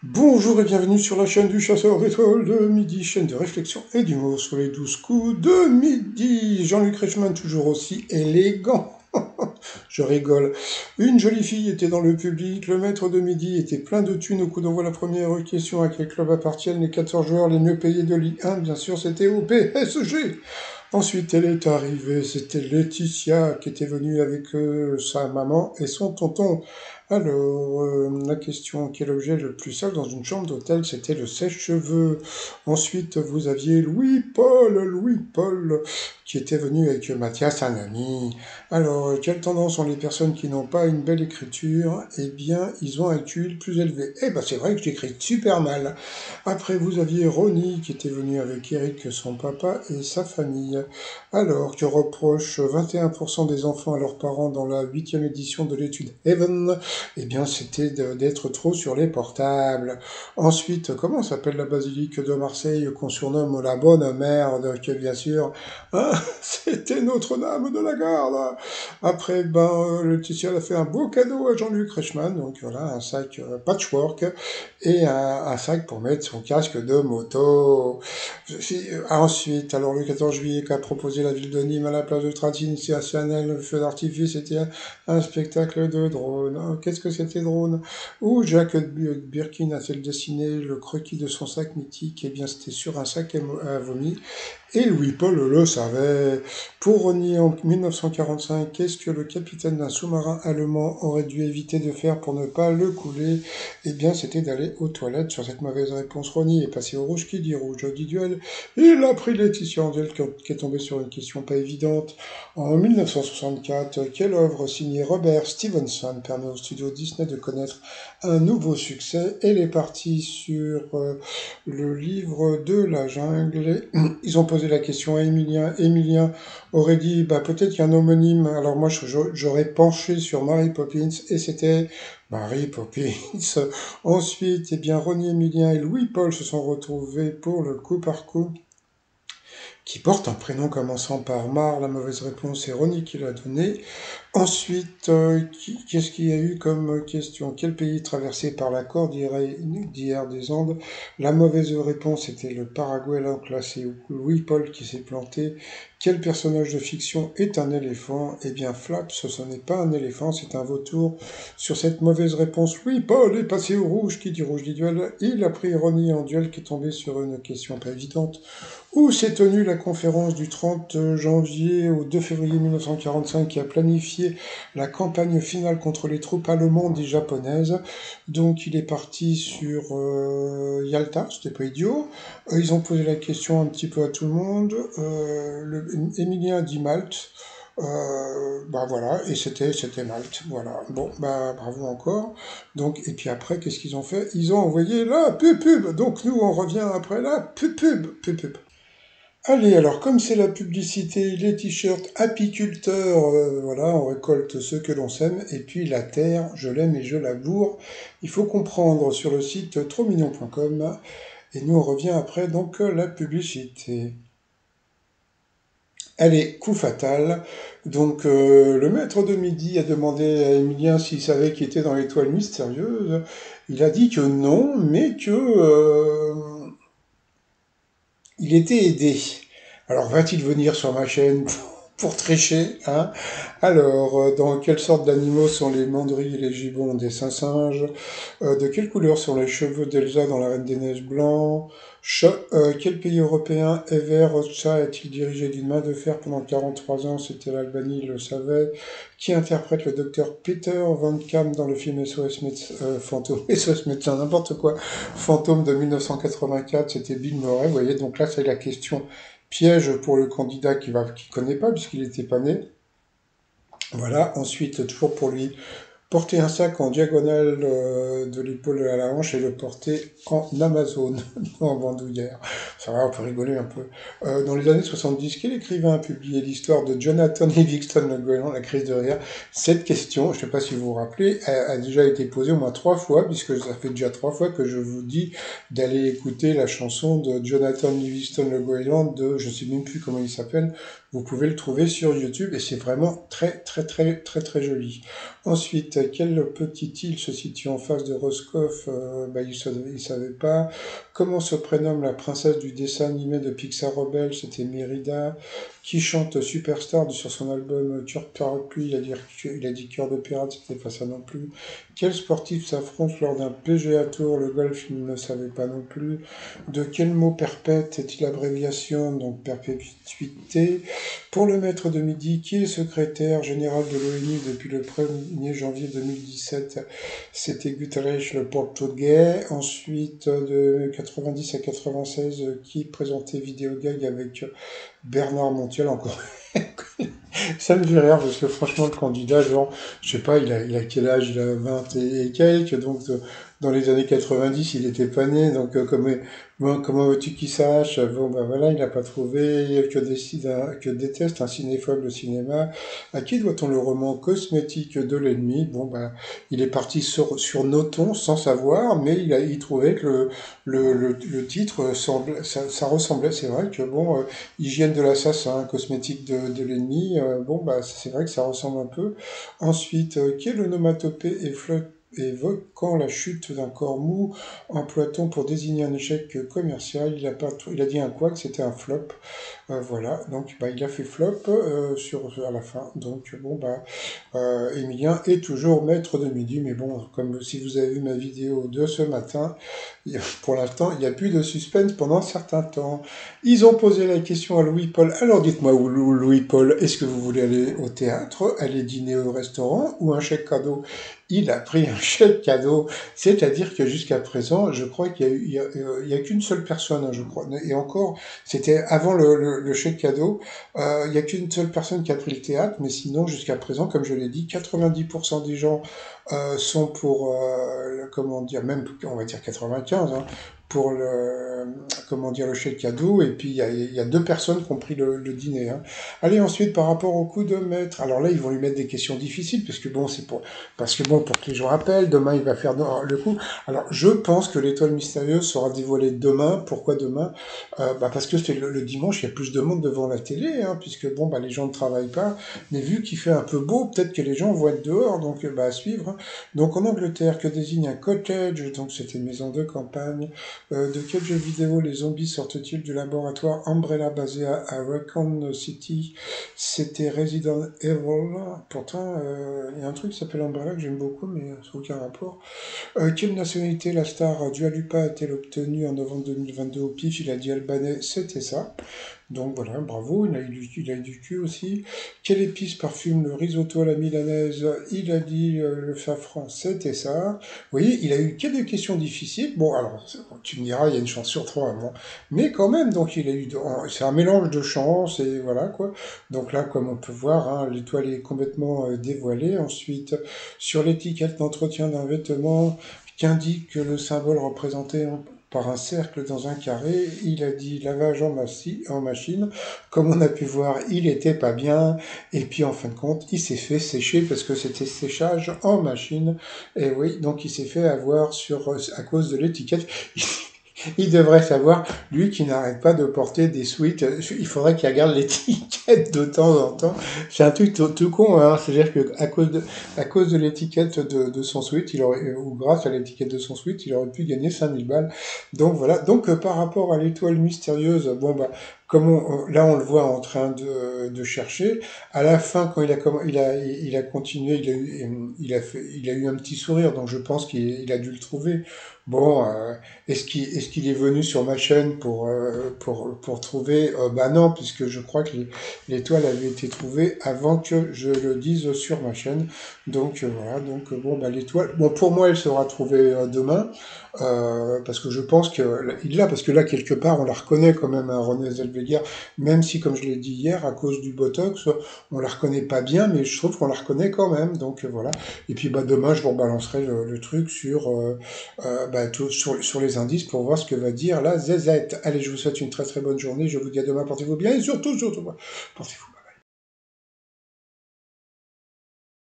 Bonjour et bienvenue sur la chaîne du chasseur d'étoiles de midi, chaîne de réflexion et d'humour sur les 12 coups de midi. Jean-Luc Reichmann, toujours aussi élégant. Je rigole. Une jolie fille était dans le public, le maître de midi était plein de thunes au coup d'envoi la première question. À quel club appartiennent les 14 joueurs les mieux payés de Ligue 1? Bien sûr, c'était au PSG. Ensuite, elle est arrivée, c'était Laetitia qui était venue avec sa maman et son tonton. Alors, la question, quel objet le plus sale dans une chambre d'hôtel? C'était le sèche-cheveux. Ensuite, vous aviez Louis-Paul, qui était venu avec Mathias, un ami. Alors, quelle tendance ont les personnes qui n'ont pas une belle écriture? Eh bien, ils ont un QI plus élevé. Eh ben, c'est vrai que j'écris super mal. Après, vous aviez Ronnie, qui était venu avec Eric, son papa, et sa famille. Alors, que reprochent 21% des enfants à leurs parents dans la 8e édition de l'étude Heaven? Eh bien, c'était d'être trop sur les portables. Ensuite, comment s'appelle la basilique de Marseille qu'on surnomme la bonne merde, que bien sûr, hein, c'était Notre-Dame de la Garde. Après, Laetitia a fait un beau cadeau à Jean-Luc Reichmann, donc voilà, un sac patchwork et un sac pour mettre son casque de moto. Ensuite, alors le 14 juillet, qu'a proposé la ville de Nîmes à la plage de Traditionnel, le feu d'artifice, c'était un spectacle de drone. Oh, qu'est-ce que c'était drone? Où Jacques Birkin a fait dessiner le croquis de son sac mythique. Eh bien, c'était sur un sac à vomi. Et Louis-Paul le savait. Pour Rosny en 1945, qu'est-ce que le capitaine d'un sous-marin allemand aurait dû éviter de faire pour ne pas le couler? Eh bien, c'était d'aller aux toilettes. Sur cette mauvaise réponse, Rosny est passé au rouge. Qui dit rouge dit duel. Il a pris Laetitia en duel qui est tombé sur une question pas évidente. En 1964, quelle œuvre signée Robert Stevenson permet au studio Disney de connaître un nouveau succès? Elle est partie sur le livre de la jungle. Ils ont posé la question à Emilien. Emilien aurait dit, peut-être qu'il y a un homonyme. Alors moi, j'aurais penché sur Mary Poppins et c'était Mary Poppins. Ensuite, Ronnie Emilien et Louis-Paul se sont retrouvés pour le coup par coup qui porte un prénom commençant par Mar. La mauvaise réponse est Ronnie qui l'a donné. Ensuite, qu'est-ce qu'il y a eu comme question? Quel pays est traversé par la cordillère des Andes? La mauvaise réponse était le Paraguay, donc là c'est Louis-Paul qui s'est planté. Quel personnage de fiction est un éléphant? Eh bien, Flaps, ce n'est pas un éléphant, c'est un vautour. Sur cette mauvaise réponse, Louis-Paul est passé au rouge, qui dit rouge dit duel. Il a pris Ronnie en duel, qui est tombé sur une question pas évidente. Où s'est tenue la conférence du 30 janvier au 2 février 1945 qui a planifié la campagne finale contre les troupes allemandes et japonaises? Donc il est parti sur Yalta, c'était pas idiot. Ils ont posé la question un petit peu à tout le monde. Emilien a dit Malte. Voilà, et c'était Malte, voilà. Bon, bravo encore. Donc, et puis après, qu'est-ce qu'ils ont fait? Ils ont envoyé la pub. Donc nous, on revient après la pub. Allez, alors comme c'est la publicité, les t-shirts apiculteurs, voilà, on récolte ce que l'on sème, et puis la terre, je l'aime et je la bourre. Il faut comprendre sur le site trosmignon.com, et nous on revient après donc la publicité. Allez, coup fatal. Donc le maître de midi a demandé à Emilien s'il savait qui était dans l'étoile mystérieuse. Il a dit que non, mais que il était aidé. Alors va-t-il venir sur ma chaîne pour tricher, hein? Alors, dans quelle sorte d'animaux sont les mandrilles et les gibbons des Saint-Singes? De quelle couleur sont les cheveux d'Elsa dans La Reine des Neiges blanc? Quel pays européen Ever Rothschild a-t-il dirigé d'une main de fer pendant 43 ans? C'était l'Albanie, il le savait. Qui interprète le docteur Peter Van Kam dans le film SOS Médecin, Fantôme, SOS Médecin, n'importe quoi, Fantôme de 1984, c'était Bill Murray, vous voyez, donc là c'est la question piège pour le candidat qui connaît pas puisqu'il n'était pas né. Voilà, ensuite, toujours pour lui, porter un sac en diagonale de l'épaule à la hanche et le porter en Amazon, en bandoulière. Ça va, on peut rigoler un peu. Dans les années 70, quel écrivain a publié l'histoire de Jonathan Livingston le Goéland, la crise de rire? Cette question, je ne sais pas si vous vous rappelez, a déjà été posée au moins 3 fois, puisque ça fait déjà 3 fois que je vous dis d'aller écouter la chanson de Jonathan Livingston le Goéland de, je ne sais même plus comment il s'appelle, Vous pouvez le trouver sur YouTube et c'est vraiment très joli. Ensuite, quelle petite île se situe en face de Roscoff? Bah, il savait pas. Comment se prénomme la princesse du dessin animé de Pixar Rebelle? C'était Mérida. Qui chante Superstar sur son album Cœur Parapluie? Il a dit Cœur de Pirate, c'était pas ça non plus. Quel sportif s'affronte lors d'un PGA Tour? Le golf, il ne savait pas non plus. De quel mot perpète est-il abréviation? Donc perpétuité. Pour le maître de midi, qui est secrétaire général de l'ONU depuis le 1er janvier 2017? C'était Guterres, le portugais. Ensuite, de 90 à 96, qui présentait Vidéogag avec Bernard Montiel encore. Ça me fait rire parce que franchement, le candidat, genre, je sais pas, il a quel âge? Il a 20 et quelques, donc dans les années 90, il était pas né, donc bon, comment veux-tu qu'il sache? Bon, bah voilà, il n'a pas trouvé, que déteste un cinéphobe de cinéma. À qui doit-on le roman Cosmétique de l'ennemi? Bon, bah, il est parti sur Noton sans savoir, mais il trouvait que le titre ça ressemblait, c'est vrai que bon, Hygiène de l'assassin, Cosmétique de l'ennemi, bon, bah, c'est vrai que ça ressemble un peu. Ensuite, quelle onomatopée évoquant la chute d'un corps mou, emploie-t-on pour désigner un échec commercial? Il a dit un quoi, que c'était un flop. Voilà, donc bah, il a fait flop à la fin. Donc bon, bah, Emilien est toujours maître de midi, mais bon, comme si vous avez vu ma vidéo de ce matin, pour l'instant, il n'y a plus de suspense pendant un certain temps. Ils ont posé la question à Louis-Paul. Alors dites-moi, Louis-Paul, est-ce que vous voulez aller au théâtre, aller dîner au restaurant ou un chèque cadeau? Il a pris un chèque cadeau, c'est-à-dire que jusqu'à présent, je crois il y a qu'une seule personne, hein, je crois, et encore, c'était avant le chèque cadeau, il y a qu'une seule personne qui a pris le théâtre, mais sinon, jusqu'à présent, comme je l'ai dit, 90% des gens sont pour, comment dire, même, on va dire 95, hein, pour comment dire, le chèque cadeau, et puis il y a deux personnes qui ont pris le dîner. Hein. Allez, ensuite, par rapport au coup de maître, alors là, ils vont lui mettre des questions difficiles, parce que bon, pour que les gens rappellent, demain, il va faire le coup. Alors, je pense que l'étoile mystérieuse sera dévoilée demain. Pourquoi demain? Bah, parce que c'est le dimanche, il y a plus de monde devant la télé, hein, puisque bon, bah, les gens ne travaillent pas, mais vu qu'il fait un peu beau, peut-être que les gens vont être dehors, donc bah, à suivre. Hein. Donc en Angleterre, que désigne un cottage? Donc c'était une maison de campagne. De quel jeu vidéo les zombies sortent-ils du laboratoire Umbrella basé à Raccoon City? C'était Resident Evil. Pourtant, il y a un truc qui s'appelle Umbrella que j'aime beaucoup, mais ça n'a aucun rapport. Quelle nationalité la star Dua Lipa a-t-elle obtenue en novembre 2022 au pif? Il a dit albanais, c'était ça. Donc voilà, bravo, il a eu du cul aussi. Quelle épice parfume le risotto à la milanaise? Il a dit le safran, c'était ça. Vous voyez, il a eu quelques questions difficiles. Bon, alors, tu me diras, il y a une chance sur trois, bon. Mais quand même, donc il a eu, c'est un mélange de chance et voilà quoi. Donc là, comme on peut voir, hein, l'étoile est complètement dévoilée. Ensuite, sur l'étiquette d'entretien d'un vêtement, qu'indique le symbole représenté par un cercle dans un carré, il a dit lavage en machine. Comme on a pu voir, il était pas bien. Et puis en fin de compte, il s'est fait sécher parce que c'était séchage en machine. Et oui, donc il s'est fait avoir à cause de l'étiquette. Il devrait savoir, lui qui n'arrête pas de porter des sweats, il faudrait qu'il regarde l'étiquette de temps en temps. C'est un truc tout con, hein. C'est-à-dire que à cause de l'étiquette de son sweat, ou grâce à l'étiquette de son sweat, il aurait pu gagner 5000 balles. Donc voilà. Donc par rapport à l'étoile mystérieuse, bon bah, là on le voit en train de chercher. À la fin, quand il a continué, il a eu un petit sourire, donc je pense qu'il a dû le trouver. Bon, est-ce qu'il est venu sur ma chaîne pour trouver? Bah non, puisque je crois que l'étoile avait été trouvée avant que je le dise sur ma chaîne. Donc voilà, donc bon, bah l'étoile, bon pour moi elle sera trouvée demain, parce que je pense qu'il l'a, parce que là quelque part on la reconnaît quand même, hein, Renée Zellweger, même si comme je l'ai dit hier, à cause du Botox, on la reconnaît pas bien, mais je trouve qu'on la reconnaît quand même. Donc voilà. Et puis bah demain je vous rebalancerai le truc bah, sur les indices pour voir ce que va dire la ZZ. Allez, je vous souhaite une très bonne journée. Je vous dis à demain. Portez-vous bien et surtout, portez-vous